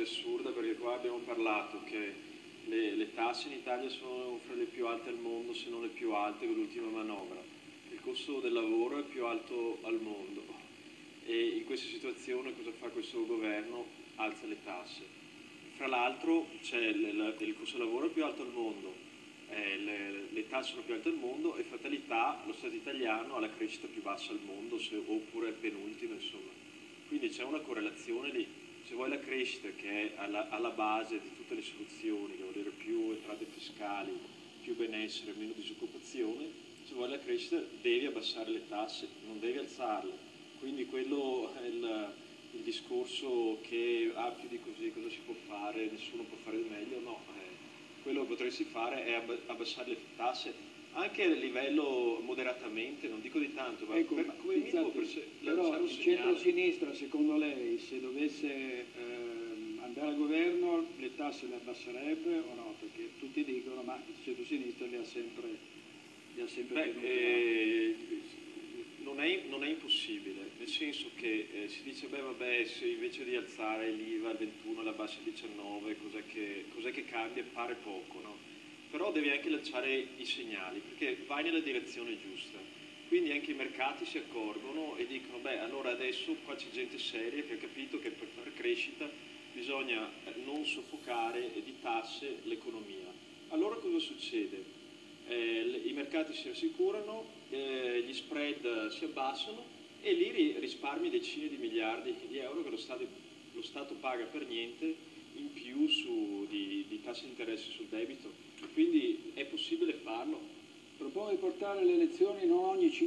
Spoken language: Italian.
assurda, perché qua abbiamo parlato che le tasse in Italia sono fra le più alte al mondo, se non le più alte con l'ultima manovra. Il costo del lavoro è il più alto al mondo e in questa situazione cosa fa questo governo? Alza le tasse. Fra l'altro c'è il costo del lavoro è più alto al mondo, le tasse sono più alte al mondo e fatalità lo Stato italiano ha la crescita più bassa al mondo, oppure penultima, insomma. Quindi c'è una correlazione lì. Se vuoi la crescita, che è alla base di tutte le soluzioni, che vuol dire più entrate fiscali, più benessere, meno disoccupazione, se vuoi la crescita devi abbassare le tasse, non devi alzarle. Quindi quello è il discorso che più di così cosa si può fare, nessuno può fare di meglio, no. Quello che potresti fare è abbassare le tasse anche a livello moderatamente, non dico di tanto, ma ecco, come minimo però il centro-sinistra, secondo lei, se dovesse andare al governo, le tasse le abbasserebbe o no? Perché tutti dicono ma il centro-sinistra le ha sempre non è impossibile, nel senso che si dice beh vabbè, se invece di alzare l'IVA al 21 la abbassa al 19, cos'è che cambia? Pare poco, no? Però devi anche lanciare i segnali, perché vai nella direzione giusta. Quindi anche i mercati si accorgono e dicono, beh, allora adesso qua c'è gente seria che ha capito che per fare crescita bisogna non soffocare di tasse l'economia. Allora cosa succede? I mercati si assicurano, gli spread si abbassano e lì risparmi decine di miliardi di euro che lo Stato paga per niente in più di tasse di interesse sul debito. Quindi è possibile farlo. Propone di portare le elezioni non ogni 5